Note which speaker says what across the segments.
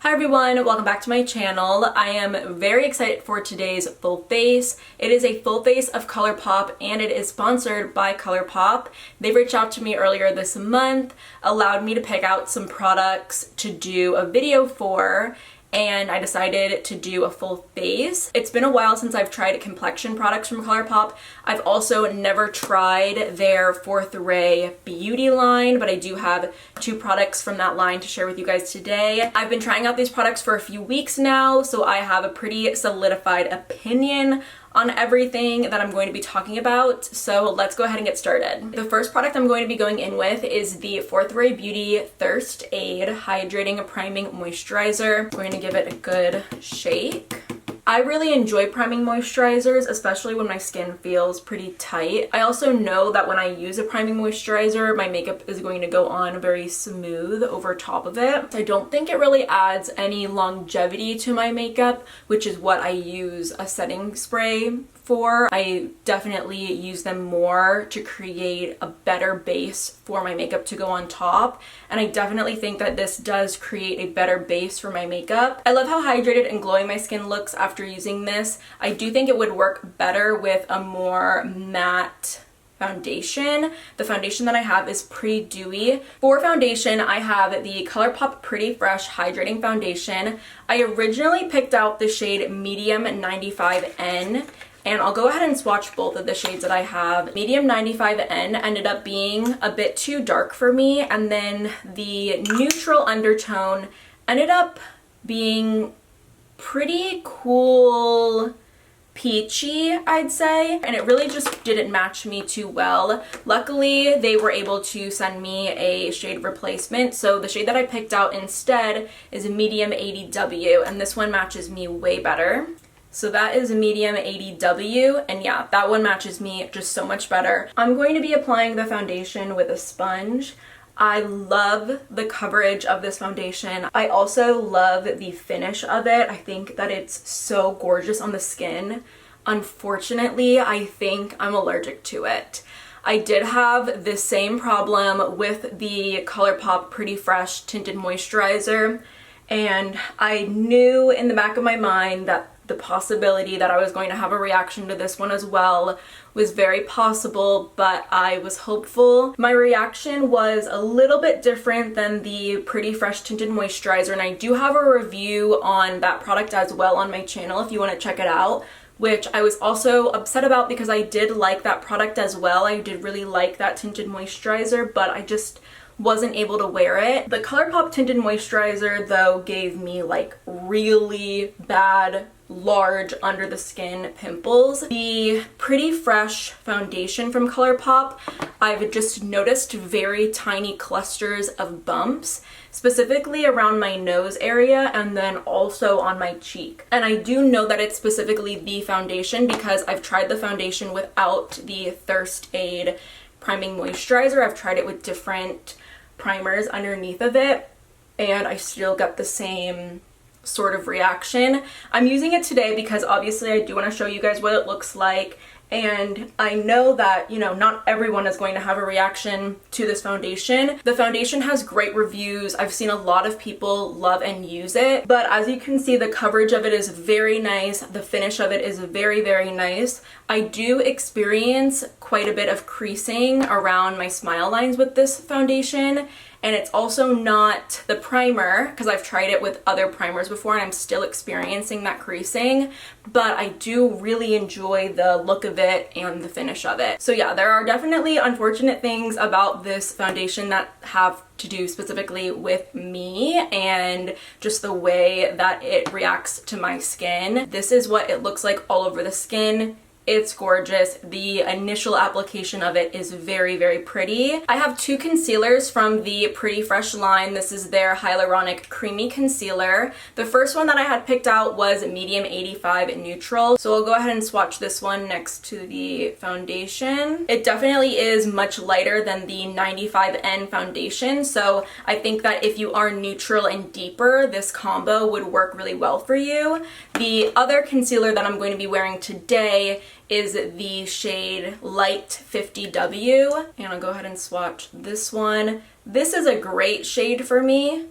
Speaker 1: Hi everyone, welcome back to my channel. I am very excited for today's full face. It is a full face of Colourpop and it is sponsored by Colourpop. They reached out to me earlier this month, allowed me to pick out some products to do a video for, and I decided to do a full face. It's been a while since I've tried complexion products from Colourpop. I've also never tried their Fourth Ray beauty line, but I do have two products from that line to share with you guys today. I've been trying out these products for a few weeks now, so I have a pretty solidified opinion on everything that I'm going to be talking about, so let's go ahead and get started. The first product I'm going to be going in with is the Fourth Ray Beauty Thirst Aid Hydrating Priming Moisturizer. I'm going to give it a good shake. I really enjoy priming moisturizers, especially when my skin feels pretty tight. I also know that when I use a priming moisturizer, my makeup is going to go on very smooth over top of it. I don't think it really adds any longevity to my makeup, which is what I use a setting spray for. I definitely use them more to create a better base for my makeup to go on top, and I definitely think that this does create a better base for my makeup. I love how hydrated and glowing my skin looks after using this. I do think it would work better with a more matte foundation. The foundation that I have is pretty dewy. For foundation, I have the Colourpop Pretty Fresh Hydrating Foundation. I originally picked out the shade Medium 95N, and I'll go ahead and swatch both of the shades that I have. Medium 95N ended up being a bit too dark for me, and then the neutral undertone ended up being pretty cool peachy, I'd say, and it really just didn't match me too well. Luckily, they were able to send me a shade replacement, so the shade that I picked out instead is a medium 80W, and this one matches me way better. So that is a medium 80W, and yeah, that one matches me just so much better. I'm going to be applying the foundation with a sponge. I love the coverage of this foundation. I also love the finish of it. I think that it's so gorgeous on the skin. Unfortunately, I think I'm allergic to it. I did have the same problem with the Colourpop Pretty Fresh Tinted Moisturizer, and I knew in the back of my mind that the possibility that I was going to have a reaction to this one as well was very possible, but I was hopeful. My reaction was a little bit different than the Pretty Fresh Tinted Moisturizer, and I do have a review on that product as well on my channel if you want to check it out, which I was also upset about because I did like that product as well. I did really like that tinted moisturizer, but I just wasn't able to wear it. The Colourpop Tinted Moisturizer though gave me like really bad large under the skin pimples. The Pretty Fresh foundation from Colourpop, I've just noticed very tiny clusters of bumps, specifically around my nose area and then also on my cheek. And I do know that it's specifically the foundation because I've tried the foundation without the Thirst Aid priming moisturizer. I've tried it with different primers underneath of it, and I still got the same sort of reaction. I'm using it today because obviously I do want to show you guys what it looks like, and I know that, you know, not everyone is going to have a reaction to this foundation. The foundation has great reviews. I've seen a lot of people love and use it, but as you can see, the coverage of it is very nice. The finish of it is very, very nice. I do experience quite a bit of creasing around my smile lines with this foundation, and it's also not the primer because I've tried it with other primers before and I'm still experiencing that creasing, but I do really enjoy the look of it and the finish of it. So yeah, there are definitely unfortunate things about this foundation that have to do specifically with me and just the way that it reacts to my skin. This is what it looks like all over the skin. It's gorgeous. The initial application of it is very, very pretty. I have two concealers from the Pretty Fresh line. This is their Hyaluronic Creamy Concealer. The first one that I had picked out was medium 85 neutral. So I'll go ahead and swatch this one next to the foundation. It definitely is much lighter than the 95N foundation. So I think that if you are neutral and deeper, this combo would work really well for you. The other concealer that I'm going to be wearing today is the shade Light 50W, and I'll go ahead and swatch this one. This is a great shade for me.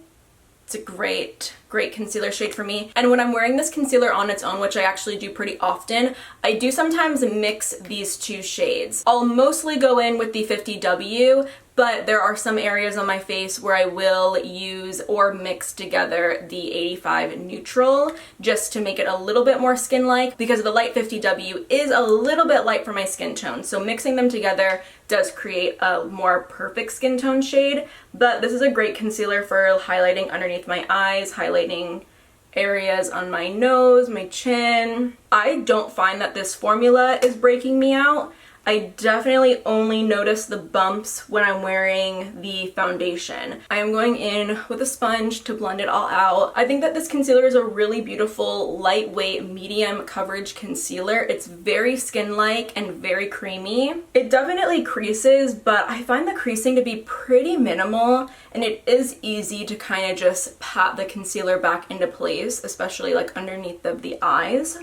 Speaker 1: It's a great concealer shade for me. And when I'm wearing this concealer on its own, which I actually do pretty often, I do sometimes mix these two shades. I'll mostly go in with the 50W, but there are some areas on my face where I will use or mix together the 85 neutral just to make it a little bit more skin-like, because the light 50W is a little bit light for my skin tone. So mixing them together does create a more perfect skin tone shade, but this is a great concealer for highlighting underneath my eyes, highlighting areas on my nose, my chin. I don't find that this formula is breaking me out. I definitely only notice the bumps when I'm wearing the foundation. I am going in with a sponge to blend it all out. I think that this concealer is a really beautiful, lightweight, medium coverage concealer. It's very skin-like and very creamy. It definitely creases, but I find the creasing to be pretty minimal, and it is easy to kind of just pat the concealer back into place, especially like underneath of the eyes.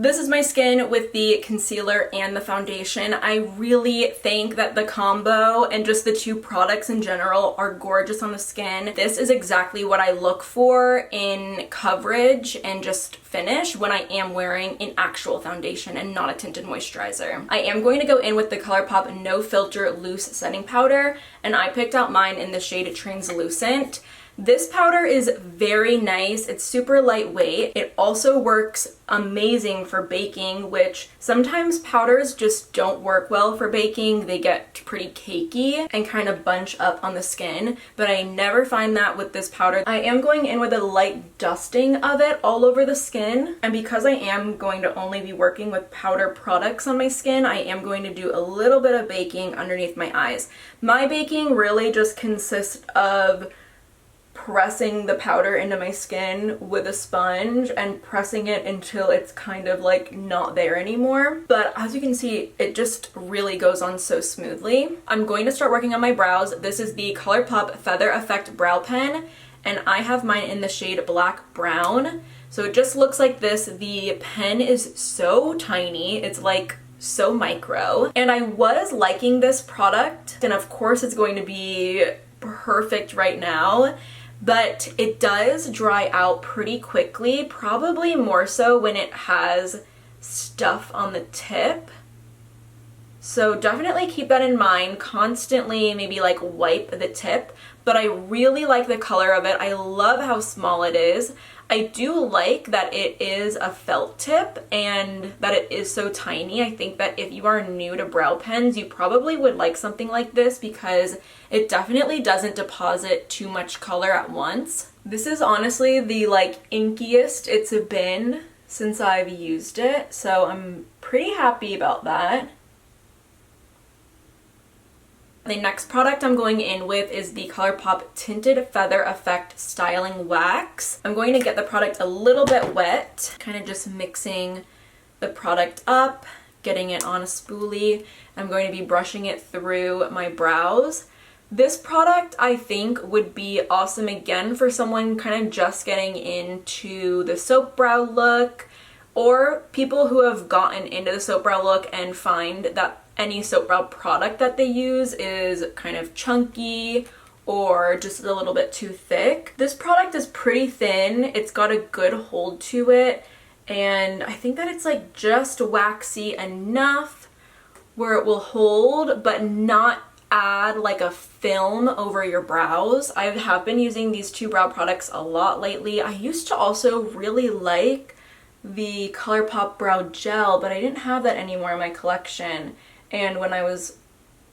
Speaker 1: This is my skin with the concealer and the foundation. I really think that the combo and just the two products in general are gorgeous on the skin. This is exactly what I look for in coverage and just finish when I am wearing an actual foundation and not a tinted moisturizer. I am going to go in with the Colourpop No Filter Loose Setting Powder, and I picked out mine in the shade Translucent. This powder is very nice. It's super lightweight. It also works amazing for baking, which sometimes powders just don't work well for baking. They get pretty cakey and kind of bunch up on the skin, but I never find that with this powder. I am going in with a light dusting of it all over the skin, and because I am going to only be working with powder products on my skin, I am going to do a little bit of baking underneath my eyes. My baking really just consists of pressing the powder into my skin with a sponge and pressing it until it's kind of like not there anymore. But as you can see, it just really goes on so smoothly. I'm going to start working on my brows. This is the Colourpop Feather Effect Brow Pen, and I have mine in the shade Black Brown. So it just looks like this. The pen is so tiny. It's like so micro. And I was liking this product, and of course it's going to be perfect right now, but it does dry out pretty quickly, probably more so when it has stuff on the tip. So definitely keep that in mind. Constantly maybe like wipe the tip, but I really like the color of it. I love how small it is. I do like that it is a felt tip and that it is so tiny. I think that if you are new to brow pens, you probably would like something like this because it definitely doesn't deposit too much color at once. This is honestly the like inkiest it's been since I've used it, so I'm pretty happy about that. The next product I'm going in with is the Colourpop Tinted Feather Effect Styling Wax. I'm going to get the product a little bit wet, kind of just mixing the product up, getting it on a spoolie. I'm going to be brushing it through my brows. This product I think would be awesome again for someone kind of just getting into the soap brow look, or people who have gotten into the soap brow look and find that any soap brow product that they use is kind of chunky or just a little bit too thick. This product is pretty thin. It's got a good hold to it, and I think that it's like just waxy enough where it will hold but not add like a film over your brows. I have been using these two brow products a lot lately. I used to also really like the Colourpop Brow Gel, but I didn't have that anymore in my collection. And when I was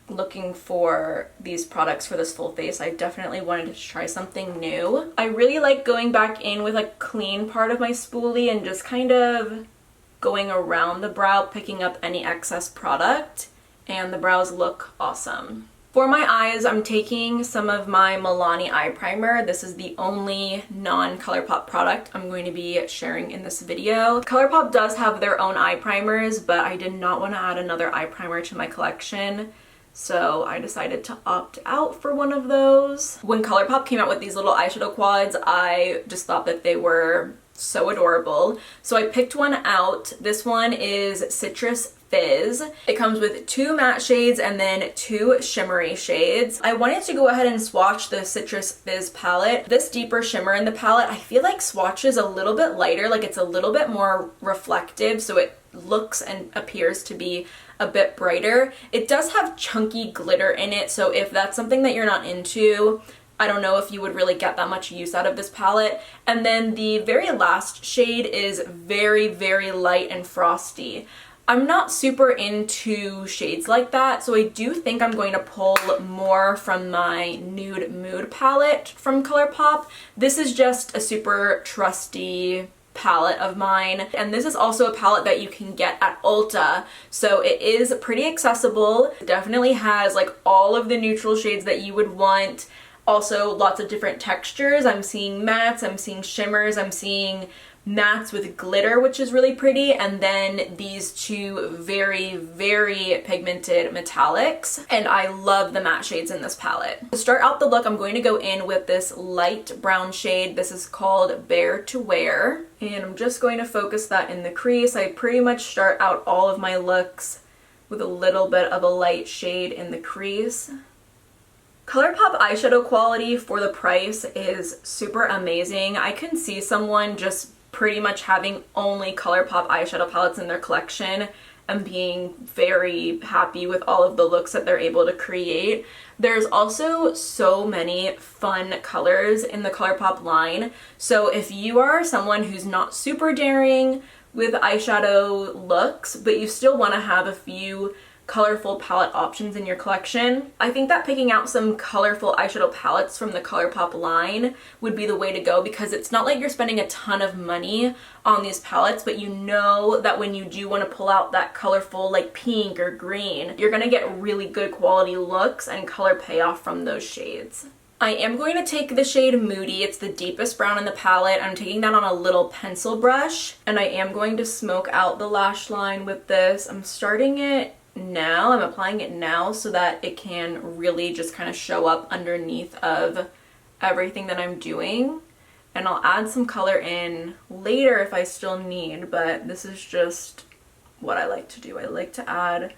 Speaker 1: looking for these products for this full face, I definitely wanted to try something new. I really like going back in with a clean part of my spoolie and just kind of going around the brow, picking up any excess product, and the brows look awesome. For my eyes, I'm taking some of my Milani eye primer. This is the only non-Colourpop product I'm going to be sharing in this video. Colourpop does have their own eye primers, but I did not want to add another eye primer to my collection, so I decided to opt out for one of those. When Colourpop came out with these little eyeshadow quads, I just thought that they were so adorable. So I picked one out. This one is Citrus Fizz. It comes with 2 matte shades and then 2 shimmery shades. I wanted to go ahead and swatch the Citrus Fizz palette. This deeper shimmer in the palette, I feel like swatches a little bit lighter, like it's a little bit more reflective, so it looks and appears to be a bit brighter. It does have chunky glitter in it, so if that's something that you're not into, I don't know if you would really get that much use out of this palette. And then the very last shade is very, very light and frosty. I'm not super into shades like that, so I do think I'm going to pull more from my Nude Mood palette from Colourpop. This is just a super trusty palette of mine, and this is also a palette that you can get at Ulta, so it is pretty accessible. It definitely has like all of the neutral shades that you would want. Also lots of different textures. I'm seeing mattes, I'm seeing shimmers, I'm seeing mattes with glitter, which is really pretty, and then these 2 very, very pigmented metallics, and I love the matte shades in this palette. To start out the look, I'm going to go in with this light brown shade. This is called Bare to Wear, and I'm just going to focus that in the crease. I pretty much start out all of my looks with a little bit of a light shade in the crease. Colourpop eyeshadow quality for the price is super amazing. I can see someone just pretty much having only Colourpop eyeshadow palettes in their collection and being very happy with all of the looks that they're able to create. There's also so many fun colors in the Colourpop line, so if you are someone who's not super daring with eyeshadow looks, but you still want to have a few colorful palette options in your collection, I think that picking out some colorful eyeshadow palettes from the Colourpop line would be the way to go, because it's not like you're spending a ton of money on these palettes, but you know that when you do want to pull out that colorful like pink or green, you're gonna get really good quality looks and color payoff from those shades. I am going to take the shade Moody. It's the deepest brown in the palette. I'm taking that on a little pencil brush, and I am going to smoke out the lash line with this. I'm starting it now. I'm applying it now so that it can really just kind of show up underneath of everything that I'm doing, and I'll add some color in later if I still need, but this is just what I like to do. I like to add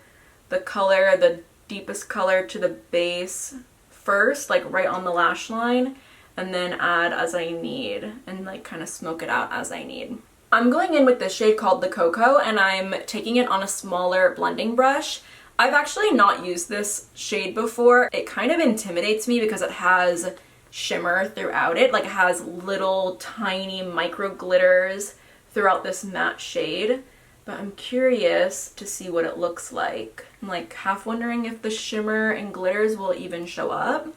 Speaker 1: the color, the deepest color to the base first, like right on the lash line, and then add as I need and like kind of smoke it out as I need. I'm going in with this shade called the Cocoa, and I'm taking it on a smaller blending brush. I've actually not used this shade before. It kind of intimidates me because it has shimmer throughout it. Like it has little tiny micro glitters throughout this matte shade, but I'm curious to see what it looks like. I'm like half wondering if the shimmer and glitters will even show up.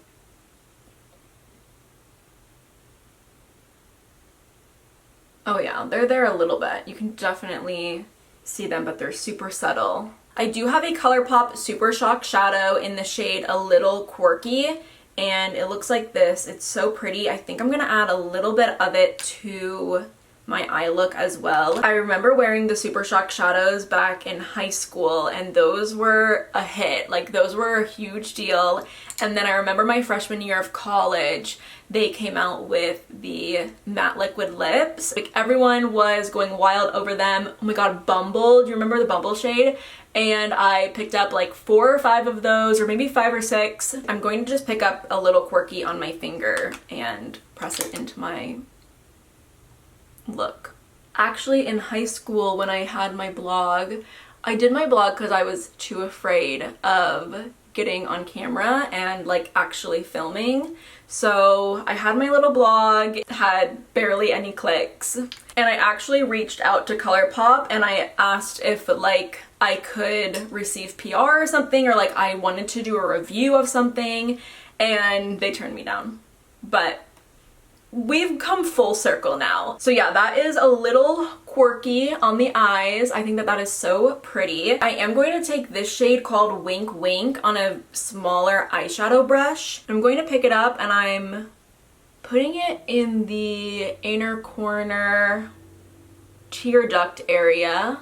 Speaker 1: Oh yeah, they're there a little bit. You can definitely see them, but they're super subtle. I do have a Colourpop Super Shock shadow in the shade A Little Quirky, and it looks like this. It's so pretty. I think I'm gonna add a little bit of it to my eye look as well. I remember wearing the Super Shock shadows back in high school, and those were a hit. Like those were a huge deal. And then I remember my freshman year of college, they came out with the matte liquid lips. Like everyone was going wild over them. Oh my god, Bumble. Do you remember the Bumble shade? And I picked up like 4 or 5 of those, or maybe 5 or 6. I'm going to just pick up A Little Quirky on my finger and press it into my look. Actually, in high school when I had my blog, I did my blog because I was too afraid of getting on camera and like actually filming. So I had my little blog, had barely any clicks, and I actually reached out to Colourpop and I asked if like I could receive PR or something, or like I wanted to do a review of something, and they turned me down. But we've come full circle now. So yeah, that is A Little Quirky on the eyes. I think that that is so pretty. I am going to take this shade called Wink Wink on a smaller eyeshadow brush. I'm going to pick it up and I'm putting it in the inner corner tear duct area.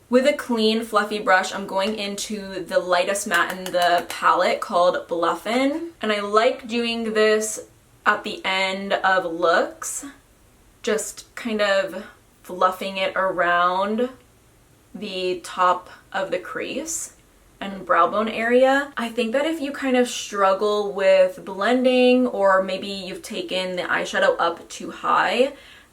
Speaker 1: With a clean fluffy brush, I'm going into the lightest matte in the palette called Bluffin'. And I like doing this at the end of looks, just kind of fluffing it around the top of the crease and brow bone area. I think that if you kind of struggle with blending, or maybe you've taken the eyeshadow up too high,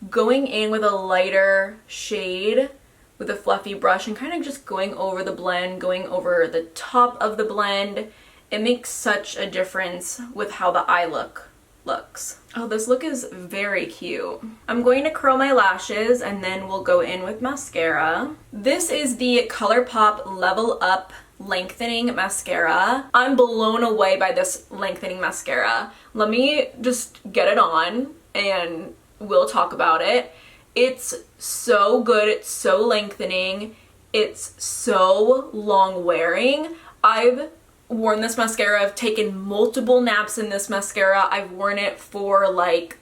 Speaker 1: going in with a lighter shade with a fluffy brush and kind of just going over the blend, going over the top of the blend, it makes such a difference with how the eye look looks. Oh, this look is very cute. I'm going to curl my lashes and then we'll go in with mascara. This is the Colourpop Level Up Lengthening Mascara. I'm blown away by this lengthening mascara. Let me just get it on and we'll talk about it. It's so good. It's so lengthening. It's so long wearing. I've worn this mascara. I've taken multiple naps in this mascara. I've worn it for like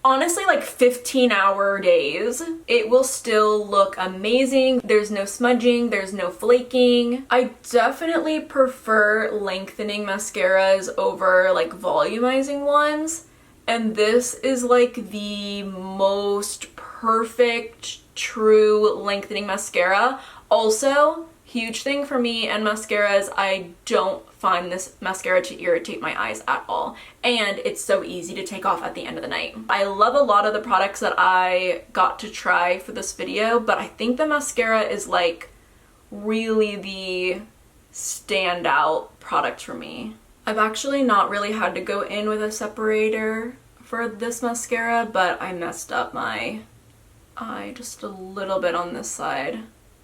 Speaker 1: honestly like 15-hour days. It will still look amazing. There's no smudging, there's no flaking. I definitely prefer lengthening mascaras over like volumizing ones, and this is like the most perfect true lengthening mascara. Also, huge thing for me and mascaras, I don't find this mascara to irritate my eyes at all, and it's so easy to take off at the end of the night. I love a lot of the products that I got to try for this video, but I think the mascara is like really the standout product for me. I've actually not really had to go in with a separator for this mascara, but I messed up my eye just a little bit on this side.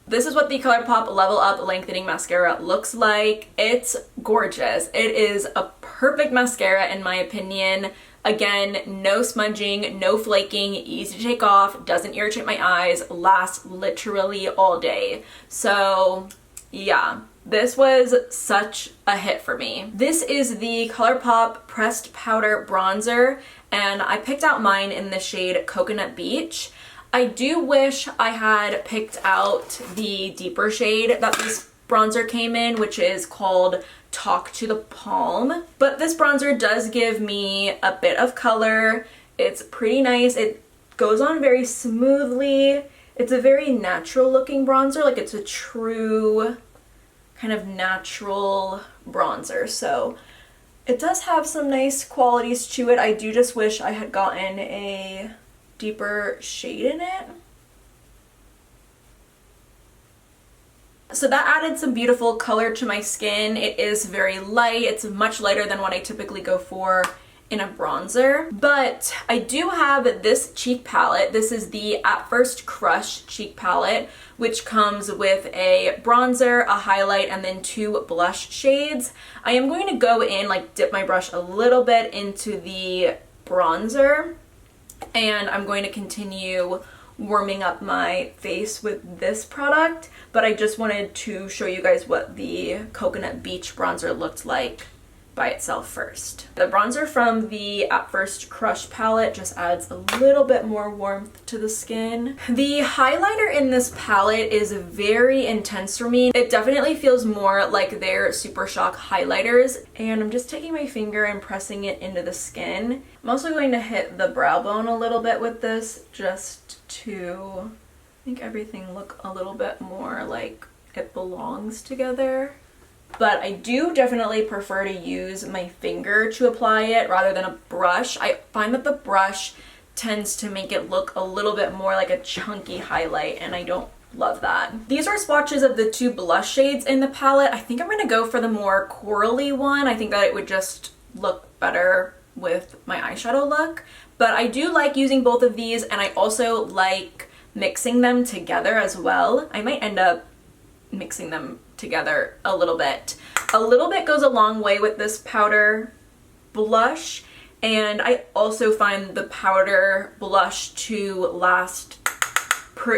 Speaker 1: This is what the Colourpop Level Up Lengthening Mascara looks like. It's gorgeous. It is a perfect mascara in my opinion. Again, no smudging, no flaking, easy to take off, doesn't irritate my eyes, lasts literally all day. So yeah, this was such a hit for me. This is the Colourpop Pressed Powder Bronzer, and I picked out mine in the shade Coconut Beach. I do wish I had picked out the deeper shade that this bronzer came in, which is called Talk to the Palm. But this bronzer does give me a bit of color. It's pretty nice. It goes on very smoothly. It's a very natural looking bronzer. Like, it's a true kind of natural bronzer. So it does have some nice qualities to it. I do just wish I had gotten a deeper shade in it. So that added some beautiful color to my skin. It is very light. It's much lighter than what I typically go for in a bronzer. But I do have this cheek palette. This is the At First Crush cheek palette, which comes with a bronzer, a highlight, and then 2 blush shades. I am going to go in, like, dip my brush a little bit into the bronzer, and I'm going to continue warming up my face with this product, but I just wanted to show you guys what the Coconut Beach bronzer looked like by itself first. The bronzer from the At First Crush palette just adds a little bit more warmth to the skin. The highlighter in this palette is very intense for me. It definitely feels more like their Super Shock highlighters, and I'm just taking my finger and pressing it into the skin. I'm also going to hit the brow bone a little bit with this just to make everything look a little bit more like it belongs together. But I do definitely prefer to use my finger to apply it rather than a brush. I find that the brush tends to make it look a little bit more like a chunky highlight, and I don't love that. These are swatches of the 2 blush shades in the palette. I think I'm going to go for the more corally one. I think that it would just look better with my eyeshadow look. But I do like using both of these, and I also like mixing them together as well. I might end up mixing them together a little bit. A little bit goes a long way with this powder blush, and I also find the powder blush to last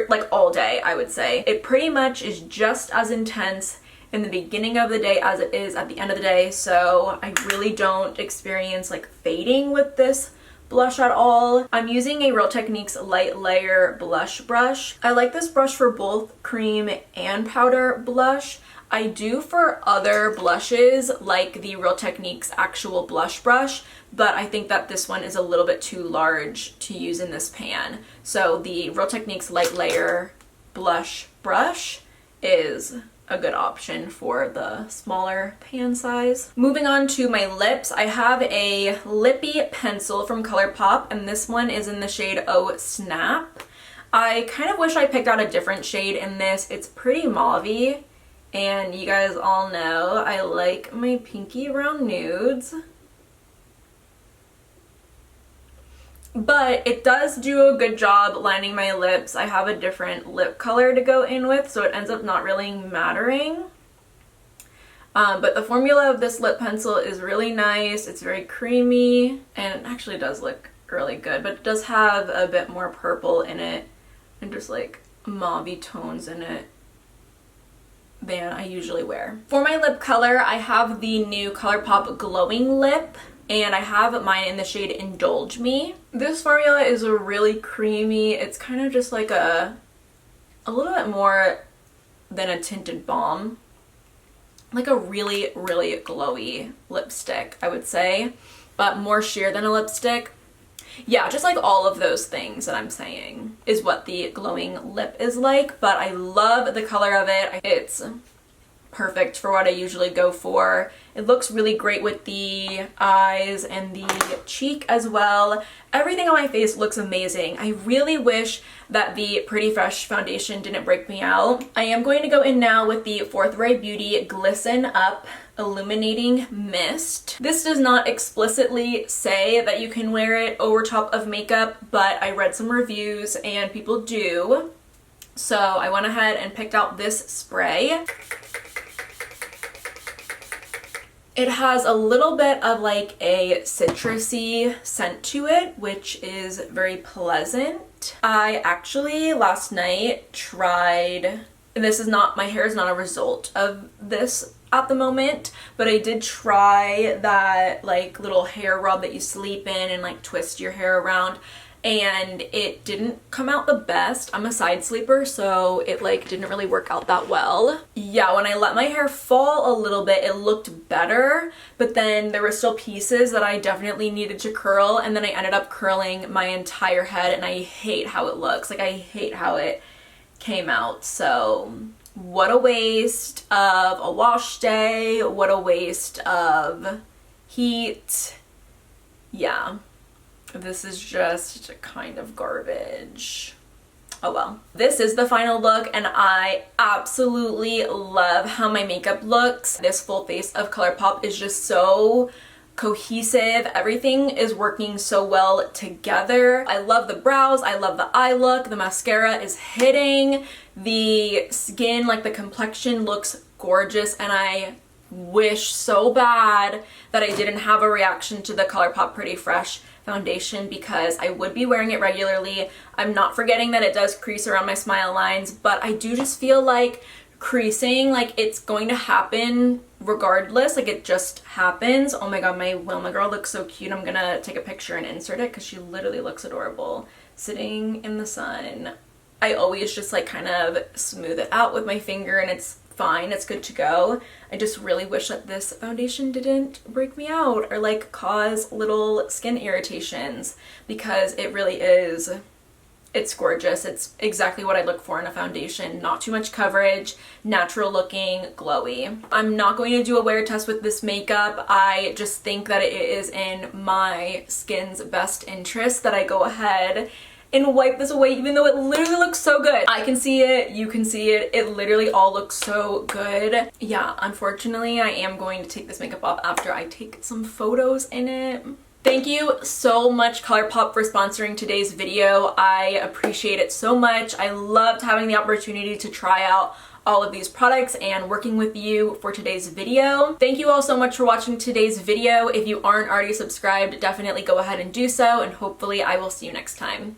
Speaker 1: like all day, I would say. It pretty much is just as intense in the beginning of the day as it is at the end of the day, so I really don't experience like fading with this blush at all. I'm using a Real Techniques Light Layer Blush Brush. I like this brush for both cream and powder blush. I do for other blushes, like the Real Techniques actual blush brush, but I think that this one is a little bit too large to use in this pan. So the Real Techniques Light Layer blush brush is a good option for the smaller pan size. Moving on to my lips, I have a lippy pencil from Colourpop, and this one is in the shade Oh Snap. I kind of wish I picked out a different shade in this. It's pretty mauve-y, and you guys all know I like my pinky brown nudes. But it does do a good job lining my lips. I have a different lip color to go in with, so it ends up not really mattering. But the formula of this lip pencil is really nice. It's very creamy, and it actually does look really good, but it does have a bit more purple in it and just like mauve-y tones in it than I usually wear. For my lip color, I have the new Colourpop Glowing Lip, and I have mine in the shade Indulge Me. This formula is really creamy. It's kind of just like a little bit more than a tinted balm. Like a really, really glowy lipstick, I would say, but more sheer than a lipstick. Yeah, just like all of those things that I'm saying is what the glowing lip is like, but I love the color of it. It's perfect for what I usually go for. It looks really great with the eyes and the cheek as well. Everything on my face looks amazing. I really wish that the Pretty Fresh foundation didn't break me out. I am going to go in now with the Fourth Ray Beauty Glisten Up Illuminating Mist. This does not explicitly say that you can wear it over top of makeup, but I read some reviews and people do. So I went ahead and picked out this spray. It has a little bit of like a citrusy scent to it, which is very pleasant. I actually last night tried, this is not, my hair is not a result of this at the moment, but I did try that like little hair rub that you sleep in and like twist your hair around, and it didn't come out the best. I'm a side sleeper, so it like didn't really work out that well. Yeah, when I let my hair fall a little bit, it looked better, but then there were still pieces that I definitely needed to curl, and then I ended up curling my entire head, and I hate how it looks. Like, I hate how it came out. So what a waste of a wash day, what a waste of heat. Yeah. This is just kind of garbage. Oh well. This is the final look, and I absolutely love how my makeup looks. This full face of Colourpop is just so cohesive. Everything is working so well together. I love the brows, I love the eye look, the mascara is hitting, the skin, like the complexion looks gorgeous, and I wish so bad that I didn't have a reaction to the Colourpop Pretty Fresh foundation, because I would be wearing it regularly. I'm not forgetting that it does crease around my smile lines, but I do just feel like creasing, like it's going to happen regardless, like it just happens. Oh my god, my Wilma girl looks so cute. I'm gonna take a picture and insert it because she literally looks adorable sitting in the sun. I always just like kind of smooth it out with my finger and it's fine, it's good to go. I just really wish that this foundation didn't break me out or like cause little skin irritations, because it really is, it's gorgeous. It's exactly what I look for in a foundation. Not too much coverage, natural looking, glowy. I'm not going to do a wear test with this makeup. I just think that it is in my skin's best interest that I go ahead and wipe this away, even though it literally looks so good. I can see it, you can see it, it literally all looks so good. Yeah, unfortunately, I am going to take this makeup off after I take some photos in it. Thank you so much, Colourpop, for sponsoring today's video. I appreciate it so much. I loved having the opportunity to try out all of these products and working with you for today's video. Thank you all so much for watching today's video. If you aren't already subscribed, definitely go ahead and do so, and hopefully I will see you next time.